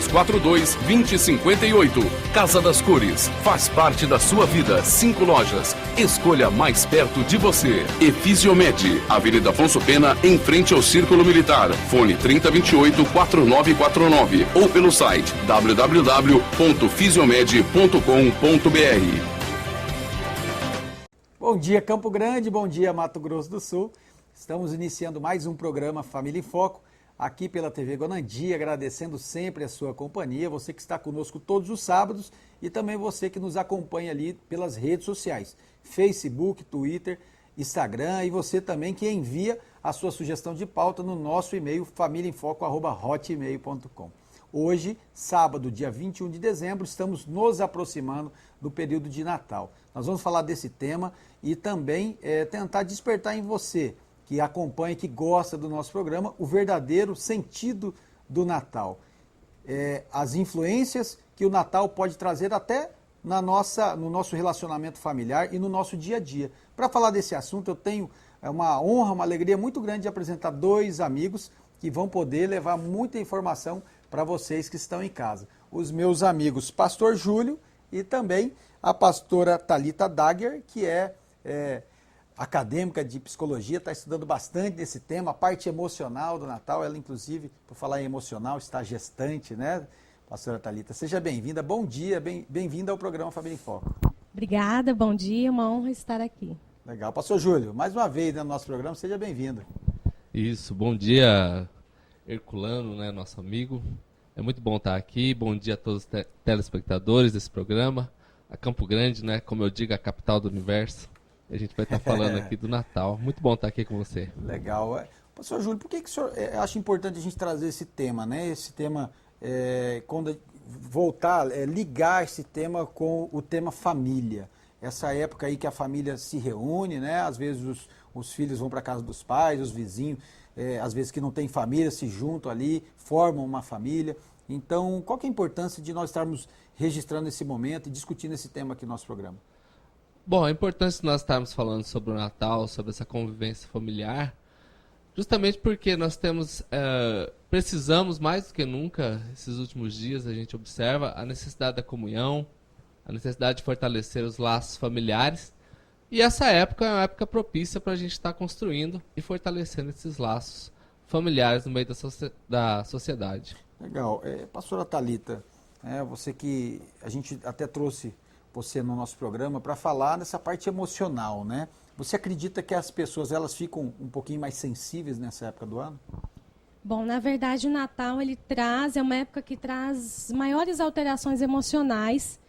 42-2058. Casa das Cores. Faz parte da sua vida. 5 lojas. Escolha mais perto de você. Efisiomed. Avenida Afonso Pena, em frente ao Círculo Militar. Fone 3028-4949. Ou pelo site www.fisiomed.com.br. Bom dia, Campo Grande. Bom dia, Mato Grosso do Sul. Estamos iniciando mais um programa Família em Foco, aqui pela TV Gonandi, agradecendo sempre a sua companhia, você que está conosco todos os sábados e também você que nos acompanha ali pelas redes sociais, Facebook, Twitter, Instagram, e você também que envia a sua sugestão de pauta no nosso e-mail famíliaemfoco@hotmail.com. Hoje, sábado, dia 21 de dezembro, estamos nos aproximando do período de Natal. Nós vamos falar desse tema e também tentar despertar em você, que acompanha, que gosta do nosso programa, o verdadeiro sentido do Natal. As influências que o Natal pode trazer até no nosso relacionamento familiar e no nosso dia a dia. Para falar desse assunto, eu tenho uma honra, uma alegria muito grande de apresentar 2 amigos que vão poder levar muita informação para vocês que estão em casa. Os meus amigos Pastor Júlio e também a pastora Thalita Dagger, que é acadêmica de psicologia, está estudando bastante nesse tema, a parte emocional do Natal. Ela, inclusive, por falar em emocional, está gestante, né, pastora Thalita? Seja bem-vinda, bom dia, bem-vinda ao programa Família em Foco. Obrigada, bom dia, uma honra estar aqui. Legal. Pastor Júlio, mais uma vez no nosso programa, seja bem-vindo. Isso, bom dia, Herculano, né, nosso amigo. É muito bom estar aqui, bom dia a todos os telespectadores desse programa. A Campo Grande, né, como eu digo, a capital do universo. A gente vai estar falando aqui do Natal. Muito bom estar aqui com você. Legal. Pastor Júlio, por que o senhor acha importante a gente trazer esse tema, né? Esse tema, quando voltar, ligar esse tema com o tema família. Essa época aí que a família se reúne, né? Às vezes os filhos vão para a casa dos pais, os vizinhos, às vezes que não tem família, se juntam ali, formam uma família. Então, qual que é a importância de nós estarmos registrando esse momento e discutindo esse tema aqui no nosso programa? Bom, é importante nós estarmos falando sobre o Natal, sobre essa convivência familiar, justamente porque nós precisamos mais do que nunca, esses últimos dias a gente observa a necessidade da comunhão, a necessidade de fortalecer os laços familiares, e essa época é uma época propícia para a gente estar construindo e fortalecendo esses laços familiares no meio da sociedade. Legal. Pastora Thalita, você que a gente até trouxe você no nosso programa para falar dessa parte emocional, né? Você acredita que as pessoas elas ficam um pouquinho mais sensíveis nessa época do ano? Bom, na verdade o Natal é uma época que traz maiores alterações emocionais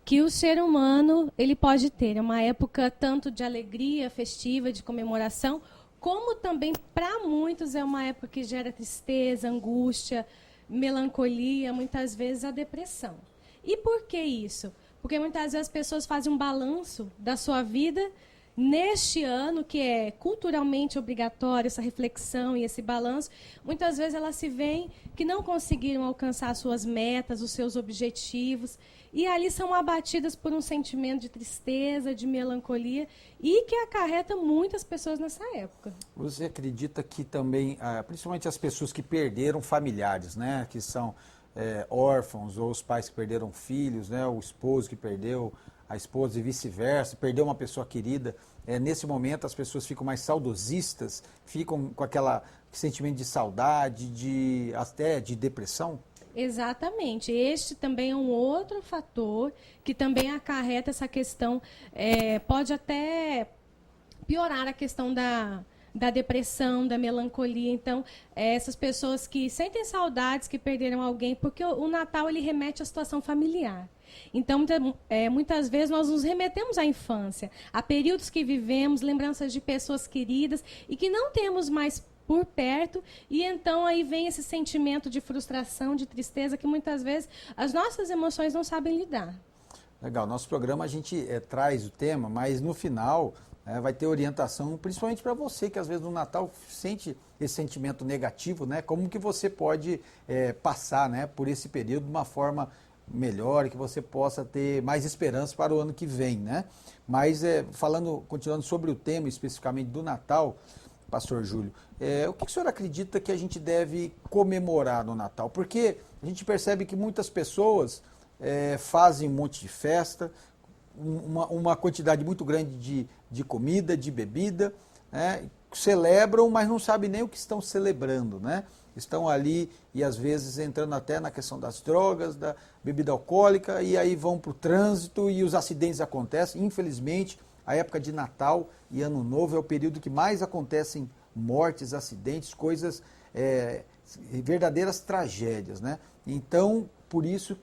que o ser humano ele pode ter. É uma época tanto de alegria festiva, de comemoração, como também para muitos é uma época que gera tristeza, angústia, melancolia, muitas vezes a depressão. E por que isso? Porque muitas vezes as pessoas fazem um balanço da sua vida neste ano, que é culturalmente obrigatório, essa reflexão e esse balanço. Muitas vezes elas se veem que não conseguiram alcançar suas metas, os seus objetivos, e ali são abatidas por um sentimento de tristeza, de melancolia, e que acarreta muitas pessoas nessa época. Você acredita que também, principalmente as pessoas que perderam familiares, né, que são órfãos, ou os pais que perderam filhos, né, o esposo que perdeu a esposa e vice-versa, perdeu uma pessoa querida, nesse momento as pessoas ficam mais saudosistas, ficam com aquele sentimento de saudade, até de depressão? Exatamente. Este também é um outro fator que também acarreta essa questão, pode até piorar a questão da depressão, da melancolia. Então, essas pessoas que sentem saudades, que perderam alguém, porque o Natal ele remete à situação familiar. Então, muitas vezes nós nos remetemos à infância, a períodos que vivemos, lembranças de pessoas queridas e que não temos mais por perto, e então aí vem esse sentimento de frustração, de tristeza, que muitas vezes as nossas emoções não sabem lidar. Legal, nosso programa a gente traz o tema, mas no final vai ter orientação, principalmente para você que às vezes no Natal sente esse sentimento negativo, né? Como que você pode passar, né, por esse período de uma forma melhor, que você possa ter mais esperança para o ano que vem, né? Mas continuando sobre o tema especificamente do Natal, pastor Júlio, o que o senhor acredita que a gente deve comemorar no Natal? Porque a gente percebe que muitas pessoas fazem um monte de festa, uma quantidade muito grande de comida, de bebida, né? Celebram, mas não sabem nem o que estão celebrando, né? Estão ali e às vezes entrando até na questão das drogas, da bebida alcoólica, e aí vão para o trânsito e os acidentes acontecem. Infelizmente, a época de Natal e Ano Novo é o período que mais acontecem mortes, acidentes, coisas, verdadeiras tragédias, né? Então, por isso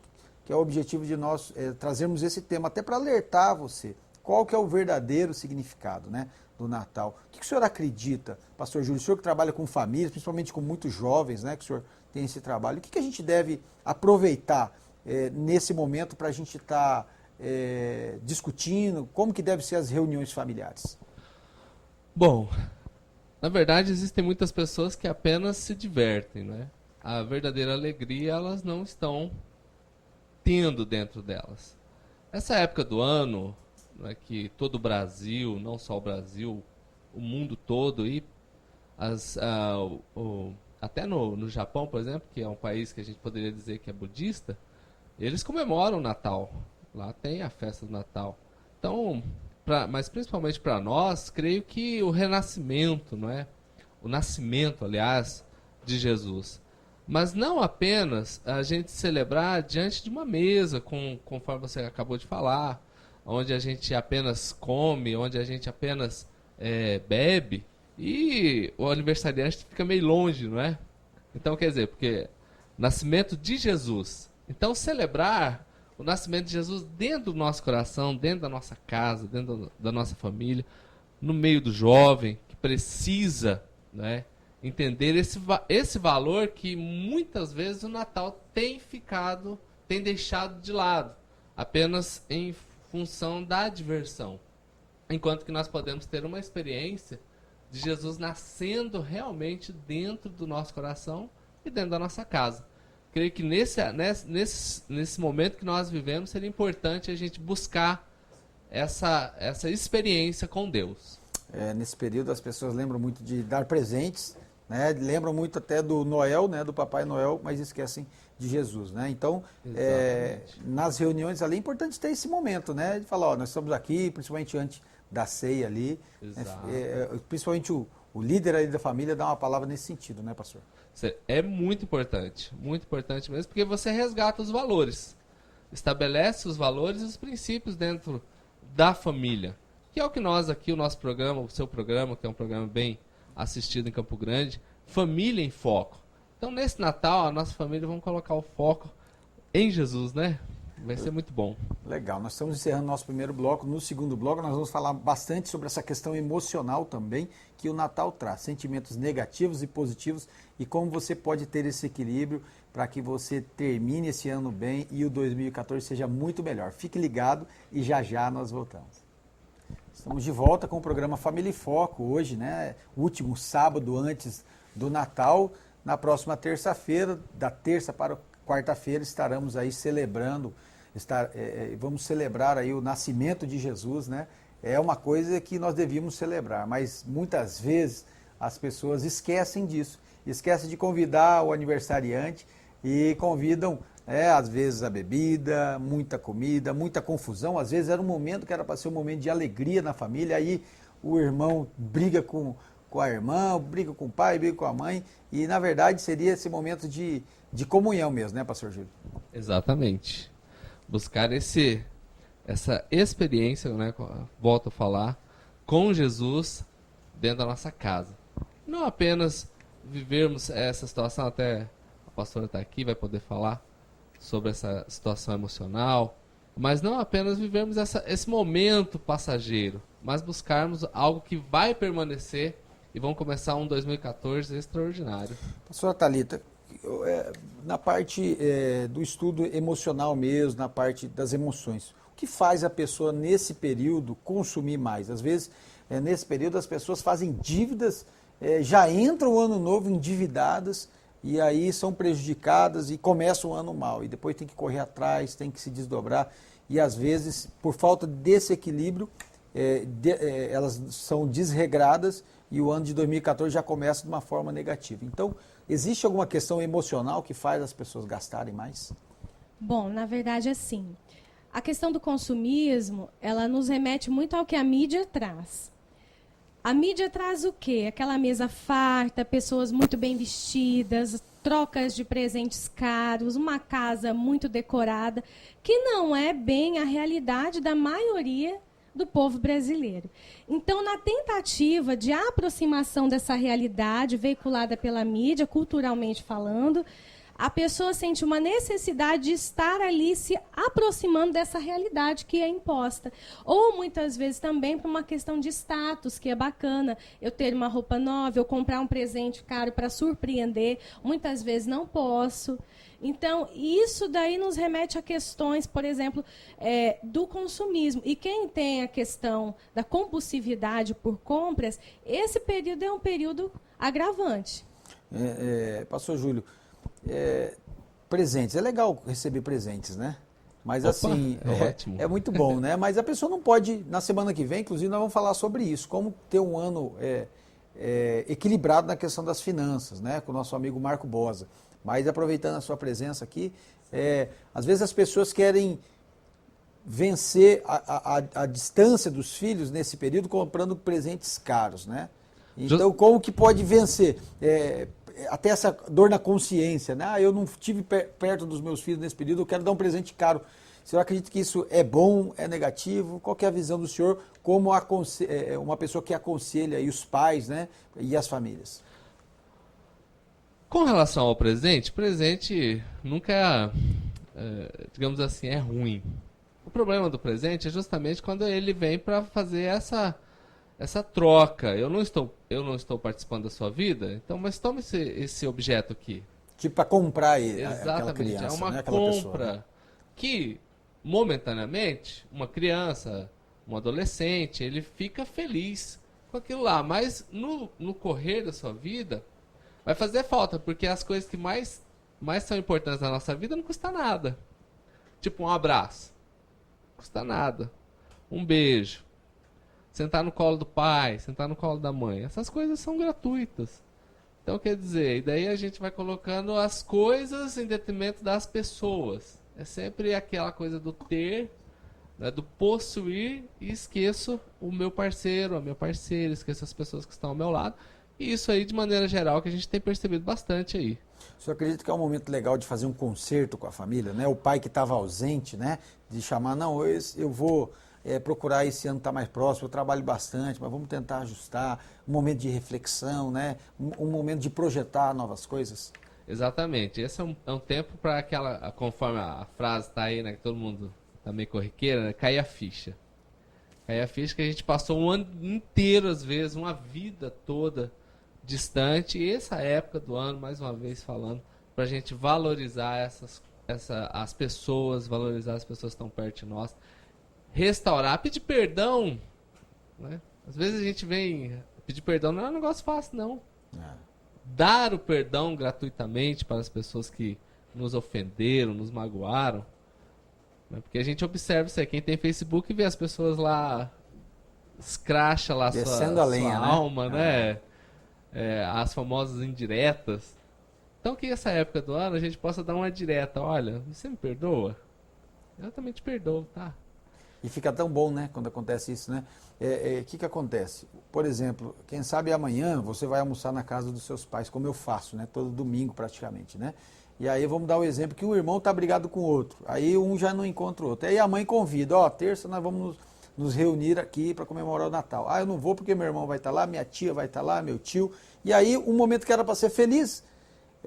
que é o objetivo de nós trazermos esse tema, até para alertar você qual que é o verdadeiro significado, né, do Natal. O que o senhor acredita, pastor Júlio, o senhor que trabalha com famílias, principalmente com muitos jovens, né, que o senhor tem esse trabalho, o que a gente deve aproveitar nesse momento para a gente estar discutindo, como que devem ser as reuniões familiares? Bom, na verdade existem muitas pessoas que apenas se divertem, né? A verdadeira alegria elas não estão tendo dentro delas. Essa época do ano, né, que todo o Brasil, não só o Brasil, o mundo todo, e até no Japão, por exemplo, que é um país que a gente poderia dizer que é budista, eles comemoram o Natal. Lá tem a festa do Natal. Então, mas principalmente para nós, creio que o renascimento, não é? O nascimento, aliás, de Jesus. Mas não apenas a gente celebrar diante de uma mesa, conforme você acabou de falar, onde a gente apenas come, onde a gente apenas bebe, e o aniversariante fica meio longe, não é? Então, quer dizer, porque nascimento de Jesus. Então, celebrar o nascimento de Jesus dentro do nosso coração, dentro da nossa casa, dentro da nossa família, no meio do jovem, que precisa, né, entender esse valor que muitas vezes o Natal tem deixado de lado, apenas em função da diversão. Enquanto que nós podemos ter uma experiência de Jesus nascendo realmente dentro do nosso coração e dentro da nossa casa. Creio que nesse momento que nós vivemos seria importante a gente buscar essa experiência com Deus. Nesse período as pessoas lembram muito de dar presentes, né? Lembram muito até do Noel, né? Do Papai Noel, mas esquecem de Jesus, né? Então, nas reuniões ali é importante ter esse momento, né? De falar, nós estamos aqui, principalmente antes da ceia ali, né? Principalmente o líder ali da família dá uma palavra nesse sentido, né, pastor? É muito importante mesmo, porque você resgata os valores, estabelece os valores e os princípios dentro da família, que é o que nós aqui, o nosso programa, o seu programa, que é um programa bem assistido em Campo Grande, Família em Foco. Então, nesse Natal, a nossa família, vamos colocar o foco em Jesus, né? Vai ser muito bom. Legal, nós estamos encerrando nosso primeiro bloco. No segundo bloco nós vamos falar bastante sobre essa questão emocional também que o Natal traz, sentimentos negativos e positivos e como você pode ter esse equilíbrio para que você termine esse ano bem e o 2014 seja muito melhor. Fique ligado e já já nós voltamos. Estamos de volta com o programa Família em Foco hoje, né? Último sábado antes do Natal. Na próxima terça-feira, da terça para quarta-feira, estaremos aí celebrando, vamos celebrar aí o nascimento de Jesus, né? É uma coisa que nós devíamos celebrar, mas muitas vezes as pessoas esquecem disso, esquecem de convidar o aniversariante e convidam, às vezes a bebida, muita comida, muita confusão, às vezes era um momento que era para ser um momento de alegria na família, aí o irmão briga com a irmã, briga com o pai, briga com a mãe, e na verdade seria esse momento de comunhão mesmo, né, pastor Júlio? Exatamente. Buscar essa experiência, né, volto a falar, com Jesus dentro da nossa casa. Não apenas vivermos essa situação, até a pastora está aqui, vai poder falar sobre essa situação emocional, mas não apenas vivermos esse momento passageiro, mas buscarmos algo que vai permanecer e vamos começar um 2014 extraordinário. Pastora Thalita, na parte do estudo emocional mesmo, na parte das emoções, o que faz a pessoa nesse período consumir mais? Às vezes, nesse período as pessoas fazem dívidas, já entram o ano novo endividadas e aí são prejudicadas e começam o ano mal. E depois tem que correr atrás, tem que se desdobrar e às vezes, por falta desse equilíbrio, elas são desregradas e o ano de 2014 já começa de uma forma negativa. Então, existe alguma questão emocional que faz as pessoas gastarem mais? Bom, na verdade, assim, a questão do consumismo, ela nos remete muito ao que a mídia traz. A mídia traz o quê? Aquela mesa farta, pessoas muito bem vestidas, trocas de presentes caros, uma casa muito decorada, que não é bem a realidade da maioria do povo brasileiro. Então, na tentativa de aproximação dessa realidade veiculada pela mídia, culturalmente falando, a pessoa sente uma necessidade de estar ali se aproximando dessa realidade que é imposta. Ou, muitas vezes, também por uma questão de status, que é bacana. Eu ter uma roupa nova, eu comprar um presente caro para surpreender. Muitas vezes não posso. Então, isso daí nos remete a questões, por exemplo, do consumismo. E quem tem a questão da compulsividade por compras, esse período é um período agravante. Pastor Júlio, presentes, é legal receber presentes, né? Mas Opa, assim, ótimo. É muito bom, né? Mas a pessoa não pode, na semana que vem, inclusive, nós vamos falar sobre isso, como ter um ano equilibrado na questão das finanças, né? Com o nosso amigo Marco Bosa. Mas aproveitando a sua presença aqui, às vezes as pessoas querem vencer a distância dos filhos nesse período comprando presentes caros, né? Então, como que pode vencer? Até essa dor na consciência, né? Eu não estive perto dos meus filhos nesse período, eu quero dar um presente caro. O senhor acredita que isso é bom, é negativo? Qual que é a visão do senhor como uma pessoa que aconselha aí os pais, né, e as famílias? Com relação ao presente nunca, digamos assim, é ruim. O problema do presente é justamente quando ele vem para fazer essa troca. Eu não estou participando da sua vida, então, mas tome esse objeto aqui. Tipo para comprar Exatamente, aquela criança, é uma né? compra Pessoa, né? que, momentaneamente, uma criança, um adolescente, ele fica feliz com aquilo lá, mas no correr da sua vida vai fazer falta, porque as coisas que mais são importantes na nossa vida não custa nada. Tipo um abraço, não custa nada. Um beijo. Sentar no colo do pai, sentar no colo da mãe. Essas coisas são gratuitas. Então, quer dizer, e daí a gente vai colocando as coisas em detrimento das pessoas. É sempre aquela coisa do ter, né, do possuir, e esqueço o meu parceiro, a minha parceira, esqueço as pessoas que estão ao meu lado. E isso aí, de maneira geral, que a gente tem percebido bastante aí. O senhor acredita que é um momento legal de fazer um concerto com a família, né? O pai que estava ausente, né? De chamar, não, eu vou procurar esse ano estar mais próximo, eu trabalho bastante, mas vamos tentar ajustar, um momento de reflexão, né? Um momento de projetar novas coisas. Exatamente. Esse é um tempo para aquela, conforme a frase está aí, né, que todo mundo está meio corriqueira, né, cair a ficha. Cair a ficha que a gente passou um ano inteiro, às vezes, uma vida toda distante, e essa época do ano, mais uma vez falando, para a gente valorizar as pessoas, valorizar as pessoas que estão perto de nós, restaurar, pedir perdão, né? Às vezes a gente vem pedir perdão, não é um negócio fácil, não. Dar o perdão gratuitamente para as pessoas que nos ofenderam, nos magoaram, né? Porque a gente observa isso aí, quem tem Facebook vê as pessoas lá, escracha lá descendo a lenha, sua alma, né? As famosas indiretas. Então que essa época do ano a gente possa dar uma direta, olha, você me perdoa? Eu também te perdoo, tá? E fica tão bom, né, quando acontece isso, né? O que acontece? Por exemplo, quem sabe amanhã você vai almoçar na casa dos seus pais, como eu faço, né? Todo domingo praticamente, né? E aí vamos dar o exemplo que um irmão está brigado com o outro. Aí um já não encontra o outro. Aí a mãe convida, terça nós vamos nos reunir aqui para comemorar o Natal. Eu não vou porque meu irmão vai estar lá, minha tia vai estar lá, meu tio. E aí um momento que era para ser feliz,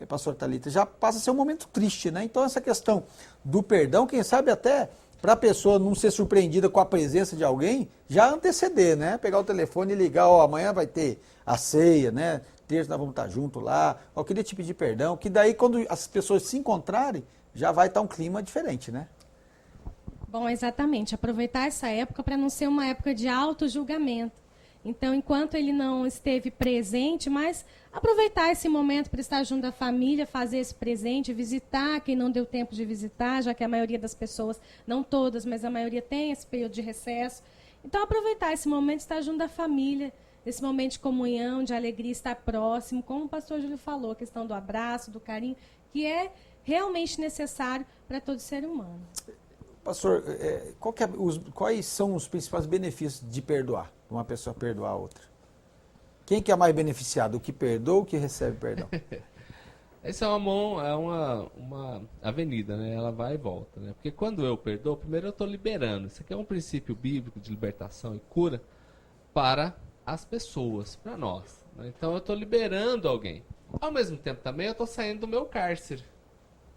pastor Thalita, já passa a ser um momento triste, né? Então essa questão do perdão, quem sabe até para a pessoa não ser surpreendida com a presença de alguém, já anteceder, né? Pegar o telefone e ligar, amanhã vai ter a ceia, né? Terça nós vamos estar junto lá, eu queria te pedir perdão, que daí quando as pessoas se encontrarem, já vai estar um clima diferente, né? Bom, exatamente, aproveitar essa época para não ser uma época de auto-julgamento. Então, enquanto ele não esteve presente, mas aproveitar esse momento para estar junto da família, fazer esse presente, visitar quem não deu tempo de visitar, já que a maioria das pessoas, não todas, mas a maioria tem esse período de recesso. Então, aproveitar esse momento, estar junto da família, desse momento de comunhão, de alegria, estar próximo, como o pastor Júlio falou, a questão do abraço, do carinho, que é realmente necessário para todo ser humano. Pastor, quais são os principais benefícios de perdoar, de uma pessoa perdoar a outra? Quem que é mais beneficiado, o que perdoa ou o que recebe perdão? Essa é uma avenida, né? Ela vai e volta, né? Porque quando eu perdoo, primeiro eu estou liberando. Isso aqui é um princípio bíblico de libertação e cura para as pessoas, para nós, né? Então eu estou liberando alguém. Ao mesmo tempo também eu estou saindo do meu cárcere,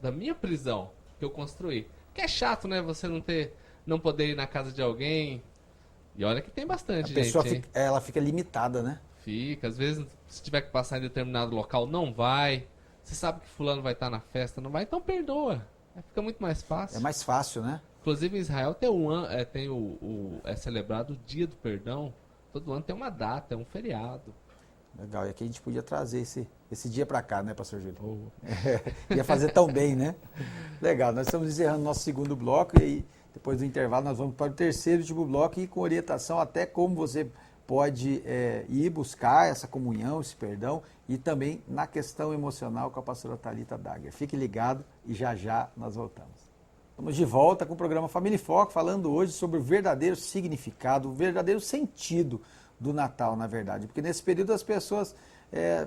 da minha prisão que eu construí. Que é chato, né? Você não poder ir na casa de alguém. E olha que tem bastante gente. A pessoa ela fica limitada, né? Fica. Às vezes, se tiver que passar em determinado local, não vai. Você sabe que fulano vai estar na festa, não vai, então perdoa. Fica muito mais fácil. É mais fácil, né? Inclusive em Israel é celebrado o Dia do Perdão. Todo ano tem uma data, é um feriado. Legal, e aqui a gente podia trazer esse dia para cá, né, pastor Júlio? Ia fazer tão bem, né? Legal, nós estamos encerrando nosso segundo bloco e aí, depois do intervalo, nós vamos para o terceiro e último bloco e com orientação até como você pode ir buscar essa comunhão, esse perdão e também na questão emocional com a pastora Thalita Dagger. Fique ligado e já já nós voltamos. Estamos de volta com o programa Família em Foco, falando hoje sobre o verdadeiro significado, o verdadeiro sentido do Natal, na verdade. Porque nesse período as pessoas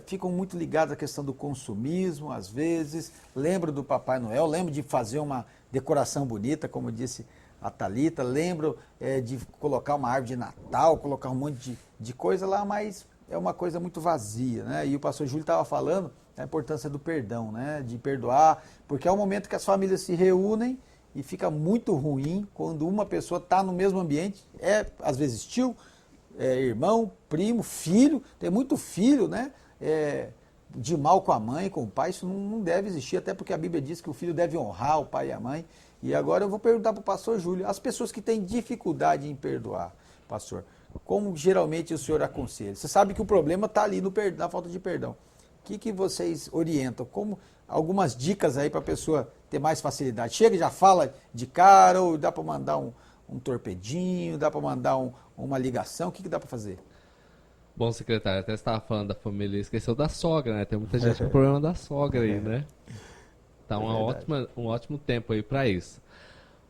ficam muito ligadas à questão do consumismo, às vezes, lembram do Papai Noel, lembram de fazer uma decoração bonita, como disse a Thalita, lembro de colocar uma árvore de Natal, colocar um monte de coisa lá, mas é uma coisa muito vazia, né? E o pastor Júlio estava falando da importância do perdão, né? De perdoar, porque é o momento que as famílias se reúnem e fica muito ruim quando uma pessoa está no mesmo ambiente, às vezes tio, irmão, primo, filho, tem muito filho, né? De mal com a mãe, com o pai, isso não deve existir, até porque a Bíblia diz que o filho deve honrar o pai e a mãe. E agora eu vou perguntar para o pastor Júlio, as pessoas que têm dificuldade em perdoar, pastor, como geralmente o senhor aconselha? Você sabe que o problema está ali na falta de perdão. O que vocês orientam? Como algumas dicas aí para a pessoa ter mais facilidade? Chega e já fala de cara, ou dá para mandar um torpedinho, dá para mandar uma ligação, o que dá para fazer? Bom, secretário, até você estava falando da família, esqueceu da sogra, né? Tem muita gente com problema da sogra aí, né? Tá um ótimo tempo aí para isso.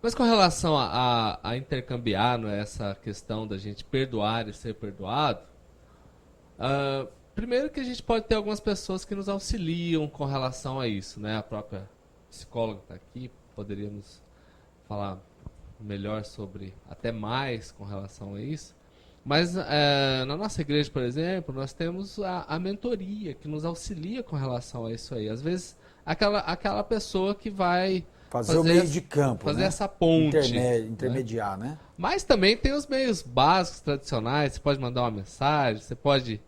Mas com relação a intercambiar, não é, essa questão da gente perdoar e ser perdoado, primeiro que a gente pode ter algumas pessoas que nos auxiliam com relação a isso, né? A própria psicóloga está aqui, poderíamos falar melhor sobre, até mais com relação a isso. Mas na nossa igreja, por exemplo, nós temos a mentoria que nos auxilia com relação a isso aí. Às vezes, aquela pessoa que vai fazer o meio de campo, fazer, né? essa ponte. Intermediar, né? Mas também tem os meios básicos, tradicionais. Você pode mandar uma mensagem, você pode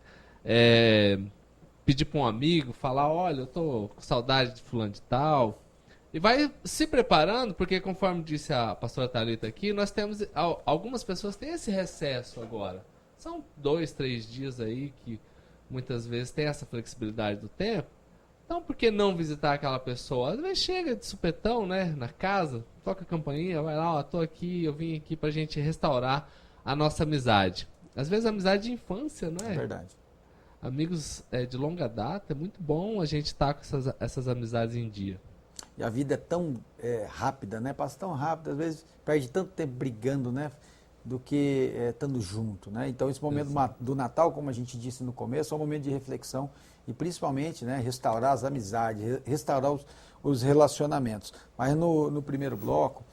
pedir para um amigo, falar, olha, eu tô com saudade de fulano de tal. E vai se preparando, porque conforme disse a pastora Thalita aqui, nós temos, algumas pessoas têm esse recesso agora. São 2, 3 dias aí que muitas vezes tem essa flexibilidade do tempo. Então, por que não visitar aquela pessoa? Às vezes chega de supetão, né, na casa, toca a campainha, vai lá, ó, tô aqui, eu vim aqui pra gente restaurar a nossa amizade. Às vezes a amizade de infância, não é? É verdade. Amigos de longa data, é muito bom a gente estar com essas amizades em dia. E a vida é tão rápida, né? Passa tão rápido, às vezes perde tanto tempo brigando, né? Do que estando junto, né? Então esse momento do Natal, como a gente disse no começo, é um momento de reflexão e principalmente, né, restaurar as amizades, restaurar os relacionamentos. Mas no primeiro bloco,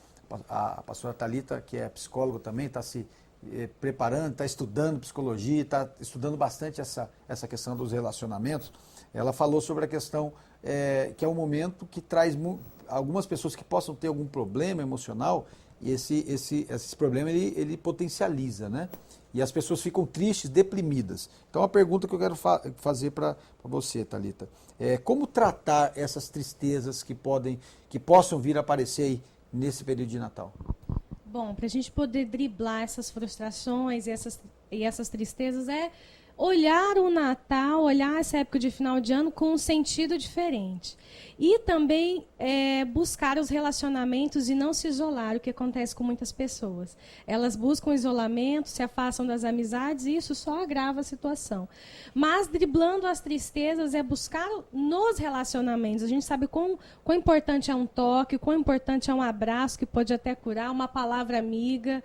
a pastora Thalita, que é psicóloga também, está se preparando, está estudando psicologia, está estudando bastante essa questão dos relacionamentos. Ela falou sobre a questão que é um momento que traz algumas pessoas que possam ter algum problema emocional, e esse problema ele potencializa, né? E as pessoas ficam tristes, deprimidas. Então a pergunta que eu quero fazer para você, Thalita, como tratar essas tristezas que possam vir a aparecer aí nesse período de Natal? Bom, para a gente poder driblar essas frustrações e essas tristezas, olhar o Natal, olhar essa época de final de ano com um sentido diferente. E também buscar os relacionamentos e não se isolar, o que acontece com muitas pessoas. Elas buscam isolamento, se afastam das amizades e isso só agrava a situação. Mas driblando as tristezas é buscar nos relacionamentos. A gente sabe quão importante é um toque, quão importante é um abraço que pode até curar, uma palavra amiga,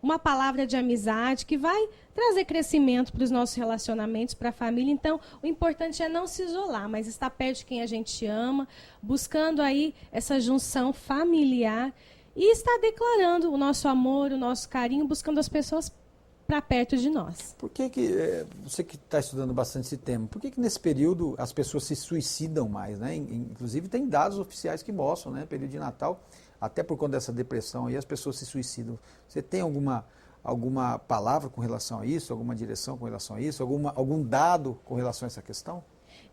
uma palavra de amizade que vai trazer crescimento para os nossos relacionamentos, para a família. Então, o importante é não se isolar, mas estar perto de quem a gente ama, buscando aí essa junção familiar e estar declarando o nosso amor, o nosso carinho, buscando as pessoas para perto de nós. Por que você que está estudando bastante esse tema, por que nesse período as pessoas se suicidam mais, né? Inclusive tem dados oficiais que mostram, né? Período de Natal, até por conta dessa depressão aí, as pessoas se suicidam. Você tem alguma palavra com relação a isso, alguma direção com relação a isso, algum dado com relação a essa questão?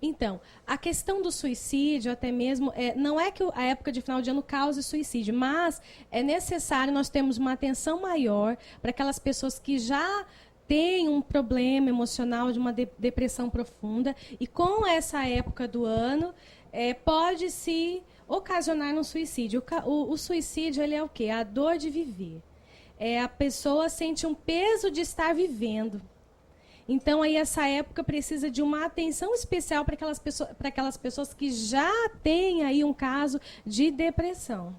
Então, a questão do suicídio, até mesmo, não é que a época de final de ano cause suicídio, mas é necessário nós termos uma atenção maior para aquelas pessoas que já têm um problema emocional, de uma depressão profunda, e com essa época do ano, pode se ocasionar um suicídio. O suicídio, ele é o quê? A dor de viver. A pessoa sente um peso de estar vivendo. Então, aí, essa época precisa de uma atenção especial para aquelas pessoas que já têm aí um caso de depressão.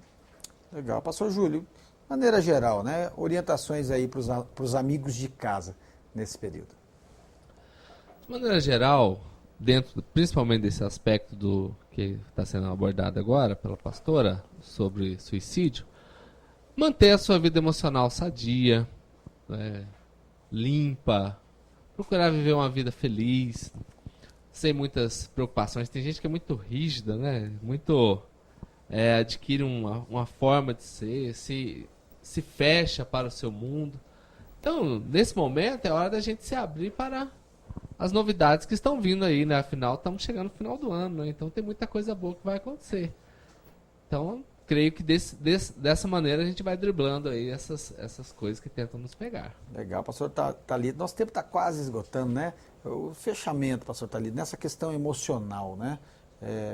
Legal. Pastor Júlio, de maneira geral, né? Orientações aí para os amigos de casa nesse período. De maneira geral, principalmente desse aspecto do que está sendo abordado agora pela pastora, sobre suicídio, manter a sua vida emocional sadia, limpa, procurar viver uma vida feliz, sem muitas preocupações. Tem gente que é muito rígida, né? Adquire uma forma de ser, se fecha para o seu mundo. Então, nesse momento, é hora da gente se abrir para as novidades que estão vindo aí, né? Afinal, estamos chegando no final do ano, né? Então tem muita coisa boa que vai acontecer. Então, creio que dessa maneira a gente vai driblando aí essas coisas que tentam nos pegar. Legal, pastor Thalito, nosso tempo está quase esgotando, né? O fechamento, pastor Thalito, nessa questão emocional, né?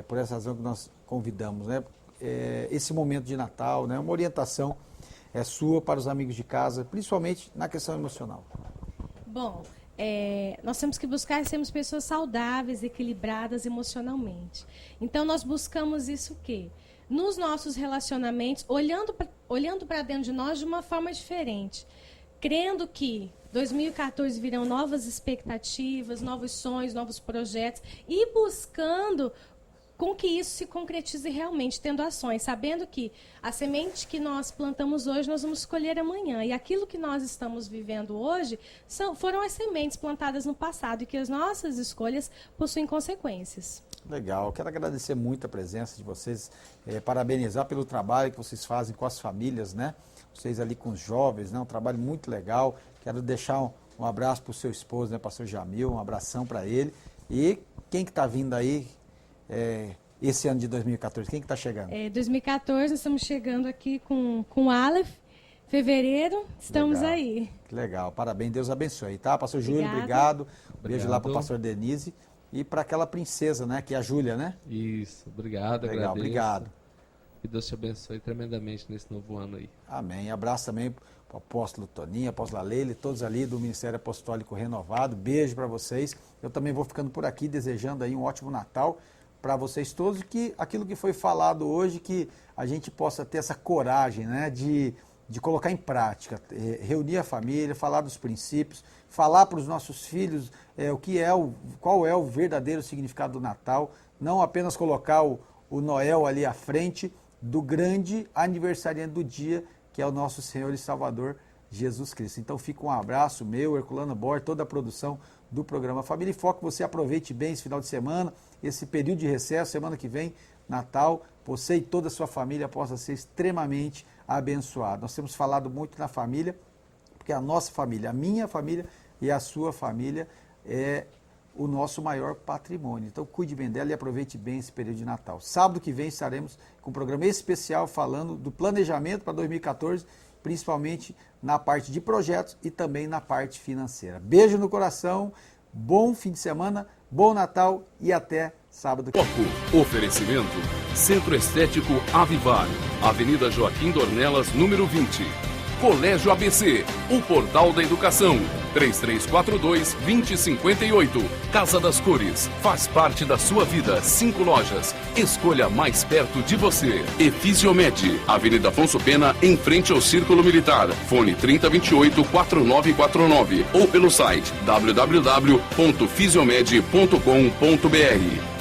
Por essa razão que nós convidamos, né? Esse momento de Natal, né? Uma orientação sua para os amigos de casa, principalmente na questão emocional. Bom, nós temos que buscar sermos pessoas saudáveis, equilibradas emocionalmente. Então, nós buscamos isso o quê? Nos nossos relacionamentos, olhando para dentro de nós de uma forma diferente. Crendo que 2014 virão novas expectativas, novos sonhos, novos projetos e buscando com que isso se concretize realmente, tendo ações, sabendo que a semente que nós plantamos hoje, nós vamos colher amanhã. E aquilo que nós estamos vivendo hoje foram as sementes plantadas no passado e que as nossas escolhas possuem consequências. Legal, quero agradecer muito a presença de vocês, parabenizar pelo trabalho que vocês fazem com as famílias, né? Vocês ali com os jovens, né? Um trabalho muito legal. Quero deixar um abraço para o seu esposo, né? Pastor Jamil, um abração para ele. E quem que está vindo aí esse ano de 2014? Quem que está chegando? 2014, nós estamos chegando aqui com o Aleph. Fevereiro, estamos legal. Aí. Que legal, parabéns, Deus abençoe, tá? Pastor Júlio, obrigado. Beijo lá para o pastor Denise. E para aquela princesa, né? Que é a Júlia, né? Isso, obrigado, legal, agradeço. Obrigado. Que Deus te abençoe tremendamente nesse novo ano aí. Amém. Abraço também para o apóstolo Toninho, a apóstola Leila, todos ali do Ministério Apostólico Renovado. Beijo para vocês. Eu também vou ficando por aqui, desejando aí um ótimo Natal para vocês todos. Que aquilo que foi falado hoje, que a gente possa ter essa coragem, né? De colocar em prática, reunir a família, falar dos princípios, falar para os nossos filhos qual é o verdadeiro significado do Natal, não apenas colocar o Noel ali à frente do grande aniversariante do dia, que é o nosso Senhor e Salvador Jesus Cristo. Então fica um abraço meu, Herculano Borges, toda a produção do programa Família em Foco. Você aproveite bem esse final de semana, esse período de recesso, semana que vem, Natal, você e toda a sua família possa ser extremamente abençoado. Nós temos falado muito na família, porque a nossa família, a minha família e a sua família é o nosso maior patrimônio. Então cuide bem dela e aproveite bem esse período de Natal. Sábado que vem estaremos com um programa especial falando do planejamento para 2014 principalmente na parte de projetos e também na parte financeira. Beijo no coração, bom fim de semana, bom Natal e até sábado. Oferecimento Centro Estético Avivar, Avenida Joaquim Dornelas, número 20. Colégio ABC, o portal da educação. 3342-2058. Casa das Cores, faz parte da sua vida. 5 lojas. Escolha mais perto de você. Efisiomed, Avenida Afonso Pena, em frente ao Círculo Militar. Fone 3028-4949 ou pelo site www.fisiomed.com.br.